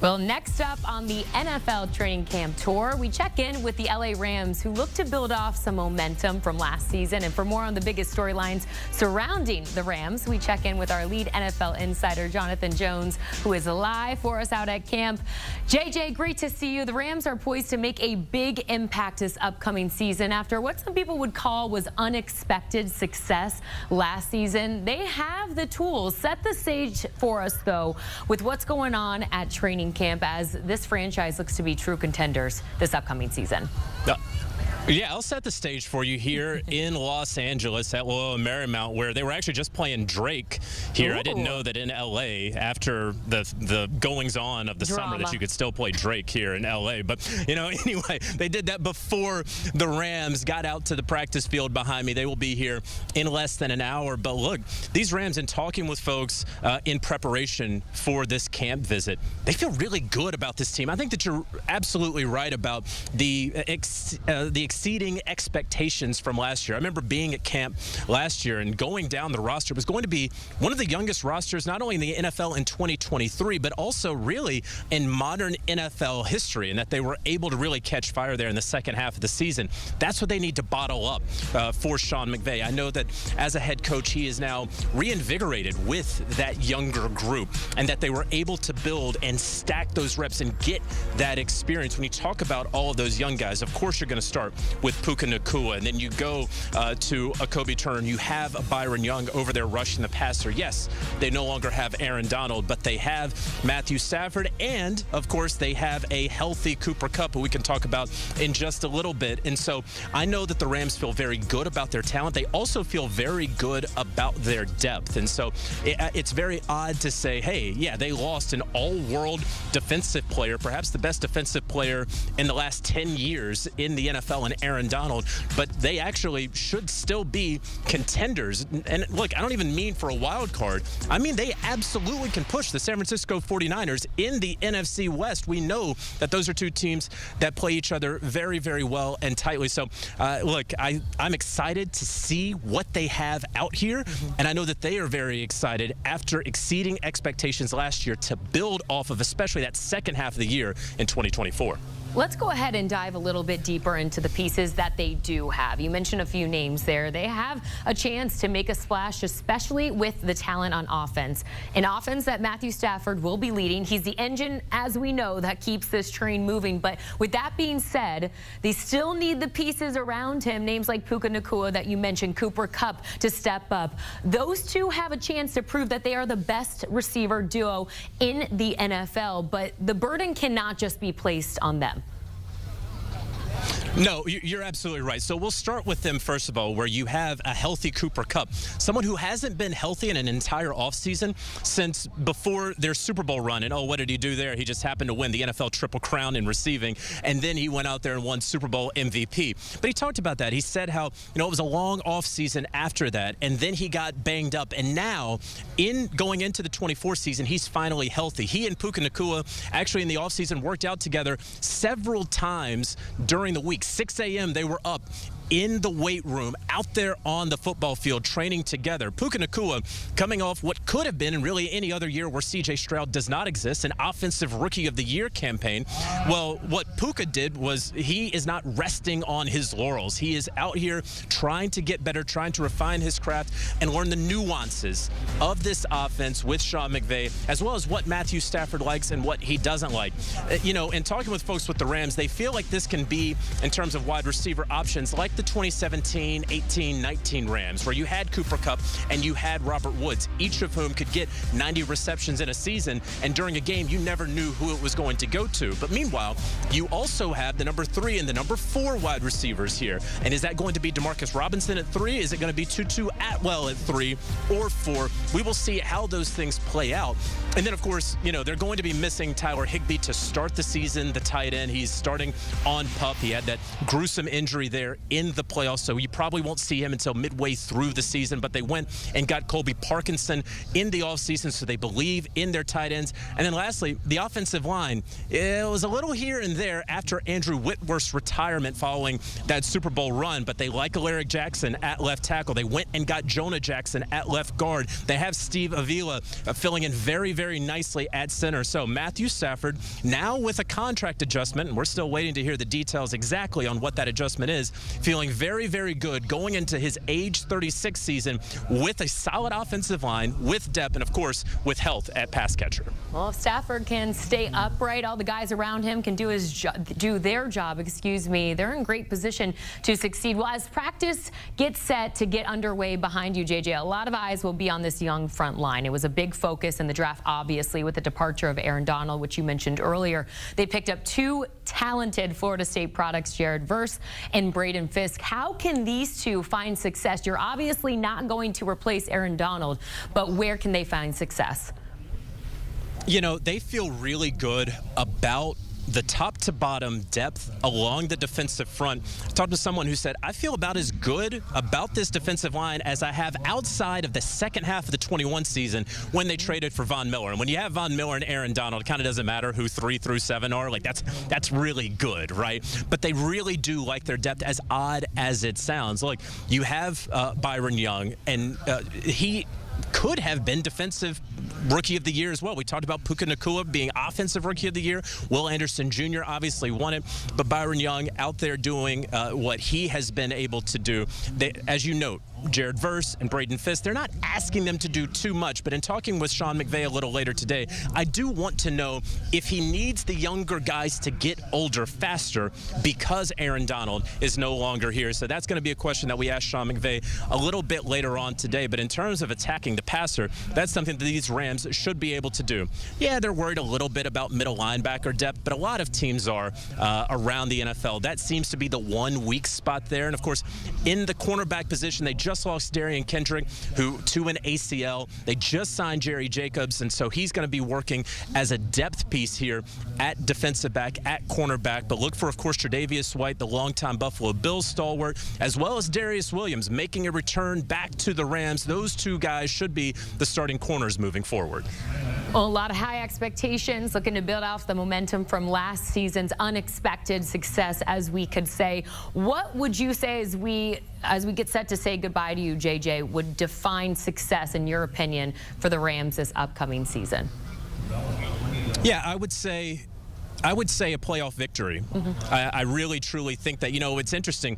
Well, next up on the NFL training camp tour, we check in with the LA Rams, who look to build off some momentum from last season. And for more on the biggest storylines surrounding the Rams, we check in with our lead NFL insider, Jonathan Jones, who is live for us out at camp. JJ, great to see you. The Rams are poised to make a big impact this upcoming season after what some people would call was unexpected success last season. They have the tools. Set the stage for us, though, with what's going on at training camp as this franchise looks to be true contenders this upcoming season. Yeah, I'll set the stage for you here in Los Angeles at Loyola Marymount, where they were actually just playing Drake here. Ooh. I didn't know that in L.A., after the goings-on of the summer, that you could still play Drake here in L.A. But, you know, anyway, they did that before the Rams got out to the practice field behind me. They will be here in less than an hour. But, look, these Rams, in talking with folks in preparation for this camp visit, they feel really good about this team. I think that you're absolutely right about the exceeding expectations from last year. I remember being at camp last year and going down the roster. It was going to be one of the youngest rosters, not only in the NFL in 2023, but also really in modern NFL history, and that they were able to really catch fire there in the second half of the season. That's what they need to bottle up for Sean McVay. I know that as a head coach, he is now reinvigorated with that younger group, and that they were able to build and stack those reps and get that experience. When you talk about all of those young guys, of course you're going to start with Puka Nacua, and then you go to a Kobe Turner, and you have a Byron Young over there rushing the passer. Yes, they no longer have Aaron Donald, but they have Matthew Stafford, and of course they have a healthy Cooper Kupp, who we can talk about in just a little bit. And so I know that the Rams feel very good about their talent. They also feel very good about their depth. And so it's very odd to say, hey, yeah, they lost an all-world defensive player, perhaps the best defensive player in the last 10 years in the NFL, and Aaron Donald, but they actually should still be contenders. And look, I don't even mean for a wild card. I mean, they absolutely can push the San Francisco 49ers in the NFC West. We know that those are two teams that play each other very, very well and tightly. So, look, I'm excited to see what they have out here, and I know that they are very excited after exceeding expectations last year to build off of, especially that second half of the year in 2024. Let's go ahead and dive a little bit deeper into the pieces that they do have. You mentioned a few names there. They have a chance to make a splash, especially with the talent on offense. An offense that Matthew Stafford will be leading. He's the engine, as we know, that keeps this train moving. But with that being said, they still need the pieces around him, names like Puka Nacua that you mentioned, Cooper Kupp, to step up. Those two have a chance to prove that they are the best receiver duo in the NFL, but the burden cannot just be placed on them. No, you're absolutely right. So we'll start with them, first of all, where you have a healthy Cooper Kupp, someone who hasn't been healthy in an entire offseason since before their Super Bowl run. And, oh, what did he do there? He just happened to win the NFL Triple Crown in receiving, and then he went out there and won Super Bowl MVP. But he talked about that. He said how, it was a long offseason after that, and then he got banged up. And now, going into the 24 season, he's finally healthy. He and Puka Nacua actually in the offseason worked out together several times during the week. 6 a.m. they were up in the weight room, out there on the football field, training together. Puka Nacua coming off what could have been, in really any other year where C.J. Stroud does not exist, an Offensive Rookie of the Year campaign. Well, what Puka did was he is not resting on his laurels. He is out here trying to get better, trying to refine his craft and learn the nuances of this offense with Sean McVay, as well as what Matthew Stafford likes and what he doesn't like. In talking with folks with the Rams, they feel like this can be, in terms of wide receiver options, like the 2017, 18, 19 Rams, where you had Cooper Kupp and you had Robert Woods, each of whom could get 90 receptions in a season, and during a game, you never knew who it was going to go to. But meanwhile, you also have the number 3 and the number 4 wide receivers here. And is that going to be Demarcus Robinson at 3? Is it going to be Tutu Atwell at 3 or 4? We will see how those things play out. And then, of course, they're going to be missing Tyler Higbee to start the season, the tight end. He's starting on PUP. He had that gruesome injury there in in the playoffs, so you probably won't see him until midway through the season. But they went and got Colby Parkinson in the offseason, so they believe in their tight ends. And then lastly, the offensive line. It was a little here and there after Andrew Whitworth's retirement following that Super Bowl run, but they like Alaric Jackson at left tackle. They went and got Jonah Jackson at left guard. They have Steve Avila filling in very, very nicely at center. So Matthew Stafford now with a contract adjustment, and we're still waiting to hear the details exactly on what that adjustment is, feeling very, very good going into his age 36 season with a solid offensive line, with depth, and of course with health at pass catcher. Well, if Stafford can stay upright, all the guys around him can do their job, they're in great position to succeed. Well, as practice gets set to get underway behind you, JJ, a lot of eyes will be on this young front line. It was a big focus in the draft, obviously, with the departure of Aaron Donald, which you mentioned earlier. They picked up two talented Florida State products, Jared Verse and Braden Fisk. How can these two find success? You're obviously not going to replace Aaron Donald, but where can they find success? You know, they feel really good about the top to bottom depth along the defensive front. I talked to someone who said, I feel about as good about this defensive line as I have outside of the second half of the 21 season when they traded for Von Miller. And when you have Von Miller and Aaron Donald, it kind of doesn't matter who 3 through 7 are. Like, that's really good, right? But they really do like their depth, as odd as it sounds. Look, you have Byron Young, and he could have been defensive rookie of the year as well. We talked about Puka Nacua being offensive rookie of the year. Will Anderson Jr. obviously won it, but Byron Young out there doing what he has been able to do. As you note, Jared Verse and Braden Fisk, they're not asking them to do too much, but in talking with Sean McVay a little later today, I do want to know if he needs the younger guys to get older faster because Aaron Donald is no longer here. So that's going to be a question that we ask Sean McVay a little bit later on today. But in terms of attacking the passer, that's something that these Rams should be able to do. Yeah, they're worried a little bit about middle linebacker depth, but a lot of teams are around the NFL. That seems to be the one weak spot there. And of course, in the cornerback position, they just lost Darian Kendrick, who to an ACL. They just signed Jerry Jacobs, and so he's going to be working as a depth piece here at defensive back, at cornerback. But look for, of course, Tre'Davious White, the longtime Buffalo Bills stalwart, as well as Darius Williams making a return back to the Rams. Those two guys should be the starting corners moving forward. Well, a lot of high expectations, looking to build off the momentum from last season's unexpected success, as we could say. What would you say as we get set to say goodbye to you, JJ, would define success, in your opinion, for the Rams this upcoming season? Yeah, I would say a playoff victory. I really, truly think that, you know, it's interesting.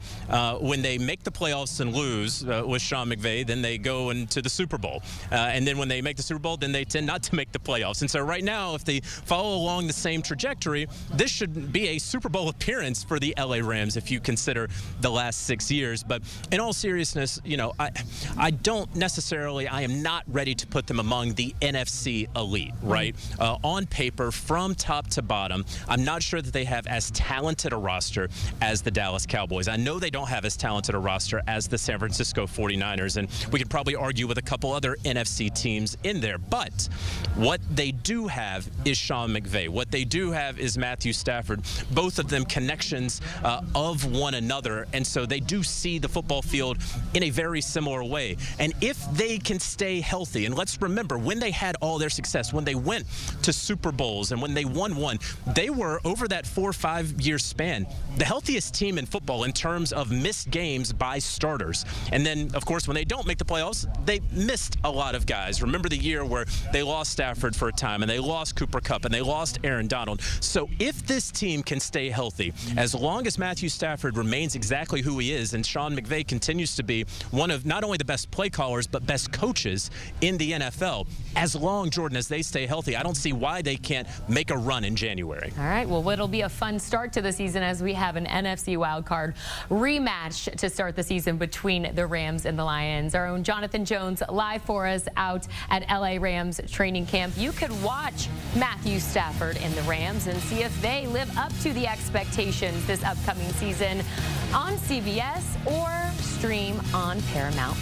When they make the playoffs and lose with Sean McVay, then they go into the Super Bowl. And then when they make the Super Bowl, then they tend not to make the playoffs. And so right now, if they follow along the same trajectory, this should be a Super Bowl appearance for the LA Rams if you consider the last 6 years. But in all seriousness, you know, I am not ready to put them among the NFC elite, right? On paper, from top to bottom, I'm not sure that they have as talented a roster as the Dallas Cowboys. I know they don't have as talented a roster as the San Francisco 49ers, and we could probably argue with a couple other NFC teams in there. But what they do have is Sean McVay. What they do have is Matthew Stafford. Both of them connections of one another, and so they do see the football field in a very similar way. And if they can stay healthy, and let's remember, when they had all their success, when they went to Super Bowls and when they won one, they were, over that 4 or 5 year span, the healthiest team in football in terms of missed games by starters. And then, of course, when they don't make the playoffs, they missed a lot of guys. Remember the year where they lost Stafford for a time, and they lost Cooper Kupp, and they lost Aaron Donald. So if this team can stay healthy, as long as Matthew Stafford remains exactly who he is, and Sean McVay continues to be one of not only the best play callers, but best coaches in the NFL, as long, Jordan, as they stay healthy, I don't see why they can't make a run in January. All right, well, it'll be a fun start to the season as we have an NFC wildcard rematch to start the season between the Rams and the Lions. Our own Jonathan Jones live for us out at LA Rams training camp. You could watch Matthew Stafford and the Rams and see if they live up to the expectations this upcoming season on CBS or stream on Paramount+.